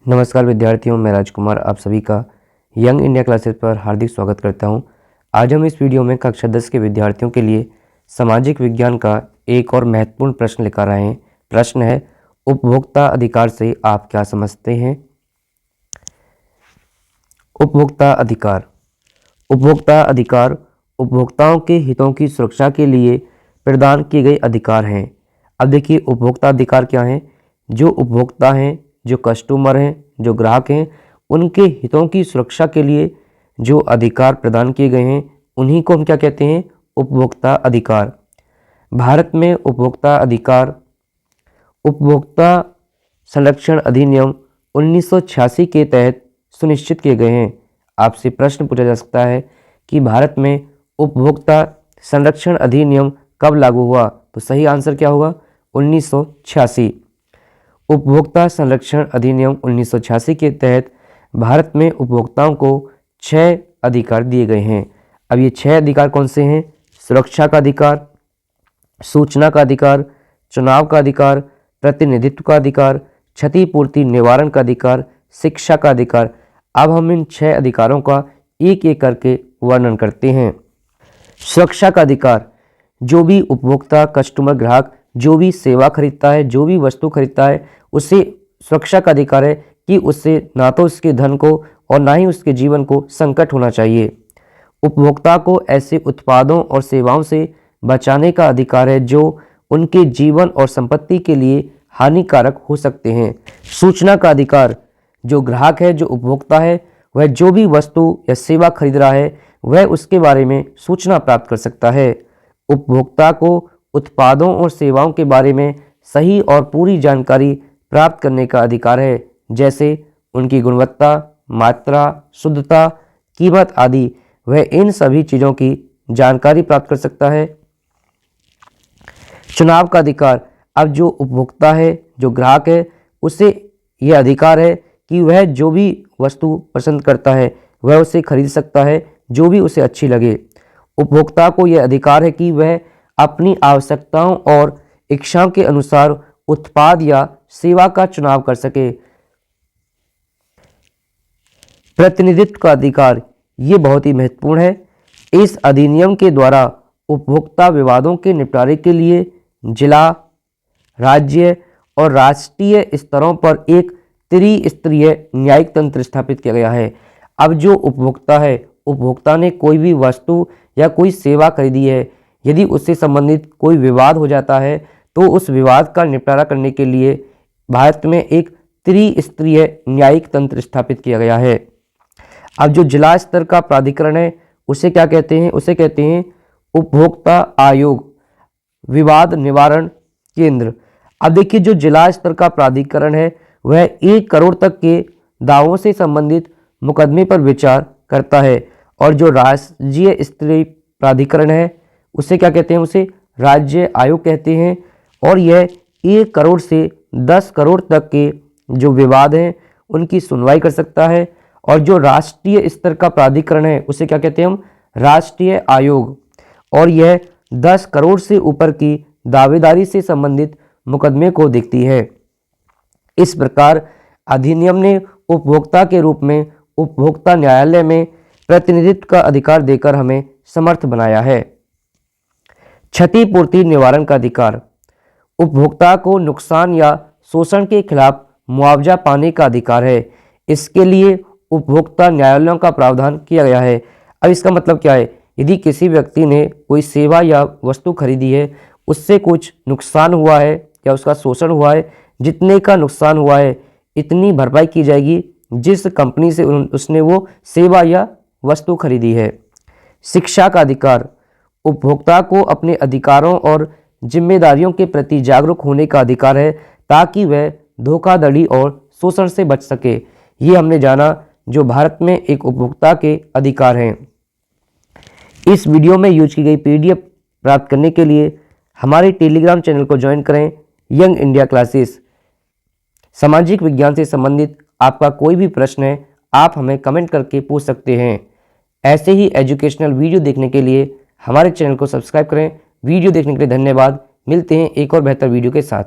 नमस्कार विद्यार्थियों, मैं राजकुमार आप सभी का यंग इंडिया क्लासेस पर हार्दिक स्वागत करता हूं। आज हम इस वीडियो में कक्षा 10 के विद्यार्थियों के लिए सामाजिक विज्ञान का एक और महत्वपूर्ण प्रश्न लेकर आए हैं। प्रश्न है, उपभोक्ता अधिकार से आप क्या समझते हैं? उपभोक्ता अधिकार। उपभोक्ता अधिकार उपभोक्ताओं के हितों की सुरक्षा के लिए प्रदान किए गए अधिकार हैं। अब देखिए, उपभोक्ता अधिकार क्या हैं? जो उपभोक्ता हैं, जो कस्टमर हैं, जो ग्राहक हैं, उनके हितों की सुरक्षा के लिए जो अधिकार प्रदान किए गए हैं उन्हीं को हम क्या कहते हैं? उपभोक्ता अधिकार। भारत में उपभोक्ता अधिकार उपभोक्ता संरक्षण अधिनियम 1986 के तहत सुनिश्चित किए गए हैं। आपसे प्रश्न पूछा जा सकता है कि भारत में उपभोक्ता संरक्षण अधिनियम कब लागू हुआ? तो सही आंसर क्या होगा? 1986। उपभोक्ता संरक्षण अधिनियम 1986 के तहत भारत में उपभोक्ताओं को 6 अधिकार दिए गए हैं। अब ये 6 अधिकार कौन से हैं? सुरक्षा का अधिकार, सूचना का अधिकार, चुनाव का अधिकार, प्रतिनिधित्व का अधिकार, क्षतिपूर्ति निवारण का अधिकार, शिक्षा का अधिकार। अब हम इन 6 अधिकारों का एक एक करके वर्णन करते हैं। सुरक्षा का अधिकार, जो भी उपभोक्ता कस्टमर ग्राहक जो भी सेवा खरीदता है, जो भी वस्तु खरीदता है, उसे सुरक्षा का अधिकार है कि उससे ना तो उसके धन को और ना ही उसके जीवन को संकट होना चाहिए। उपभोक्ता को ऐसे उत्पादों और सेवाओं से बचाने का अधिकार है जो उनके जीवन और संपत्ति के लिए हानिकारक हो सकते हैं। सूचना का अधिकार, जो ग्राहक है, जो उपभोक्ता है, वह जो भी वस्तु या सेवा खरीद रहा है वह उसके बारे में सूचना प्राप्त कर सकता है। उपभोक्ता को उत्पादों और सेवाओं के बारे में सही और पूरी जानकारी प्राप्त करने का अधिकार है, जैसे उनकी गुणवत्ता, मात्रा, शुद्धता, कीमत आदि। वह इन सभी चीज़ों की जानकारी प्राप्त कर सकता है। चुनाव का अधिकार, अब जो उपभोक्ता है, जो ग्राहक है, उसे यह अधिकार है कि वह जो भी वस्तु पसंद करता है वह उसे खरीद सकता है, जो भी उसे अच्छी लगे। उपभोक्ता को यह अधिकार है कि वह अपनी आवश्यकताओं और इच्छाओं के अनुसार उत्पाद या सेवा का चुनाव कर सके। प्रतिनिधित्व का अधिकार, ये बहुत ही महत्वपूर्ण है। इस अधिनियम के द्वारा उपभोक्ता विवादों के निपटारे के लिए जिला, राज्य और राष्ट्रीय स्तरों पर एक त्रिस्तरीय न्यायिक तंत्र स्थापित किया गया है। अब जो उपभोक्ता है, उपभोक्ता ने कोई भी वस्तु या कोई सेवा खरीदी है, यदि उससे संबंधित कोई विवाद हो जाता है तो उस विवाद का निपटारा करने के लिए भारत में एक त्रिस्तरीय न्यायिक तंत्र स्थापित किया गया है। अब जो जिला स्तर का प्राधिकरण है उसे क्या कहते हैं? उसे कहते हैं उपभोक्ता आयोग, विवाद निवारण केंद्र। अब देखिए, जो जिला स्तर का प्राधिकरण है वह 1 करोड़ तक के दावों से संबंधित मुकदमे पर विचार करता है, और जो राज्य स्तरीय प्राधिकरण है उसे क्या कहते हैं? उसे राज्य आयोग कहते हैं, और यह 1 करोड़ से 10 करोड़ तक के जो विवाद हैं उनकी सुनवाई कर सकता है। और जो राष्ट्रीय स्तर का प्राधिकरण है उसे क्या कहते हैं हम? राष्ट्रीय आयोग, और यह 10 करोड़ से ऊपर की दावेदारी से संबंधित मुकदमे को देखती है। इस प्रकार अधिनियम ने उपभोक्ता के रूप में उपभोक्ता न्यायालय में प्रतिनिधित्व का अधिकार देकर हमें समर्थ बनाया है। क्षतिपूर्ति निवारण का अधिकार, उपभोक्ता को नुकसान या शोषण के खिलाफ मुआवजा पाने का अधिकार है। इसके लिए उपभोक्ता न्यायालयों का प्रावधान किया गया है। अब इसका मतलब क्या है? यदि किसी व्यक्ति ने कोई सेवा या वस्तु खरीदी है, उससे कुछ नुकसान हुआ है या उसका शोषण हुआ है, जितने का नुकसान हुआ है इतनी भरपाई की जाएगी जिस कंपनी से उसने वो सेवा या वस्तु खरीदी है। शिक्षा का अधिकार, उपभोक्ता को अपने अधिकारों और जिम्मेदारियों के प्रति जागरूक होने का अधिकार है ताकि वह धोखाधड़ी और शोषण से बच सके। ये हमने जाना जो भारत में एक उपभोक्ता के अधिकार हैं। इस वीडियो में यूज की गई पीडीएफ प्राप्त करने के लिए हमारे टेलीग्राम चैनल को ज्वाइन करें, यंग इंडिया क्लासेस। सामाजिक विज्ञान से संबंधित आपका कोई भी प्रश्न है आप हमें कमेंट करके पूछ सकते हैं। ऐसे ही एजुकेशनल वीडियो देखने के लिए हमारे चैनल को सब्सक्राइब करें। वीडियो देखने के लिए धन्यवाद। मिलते हैं एक और बेहतर वीडियो के साथ।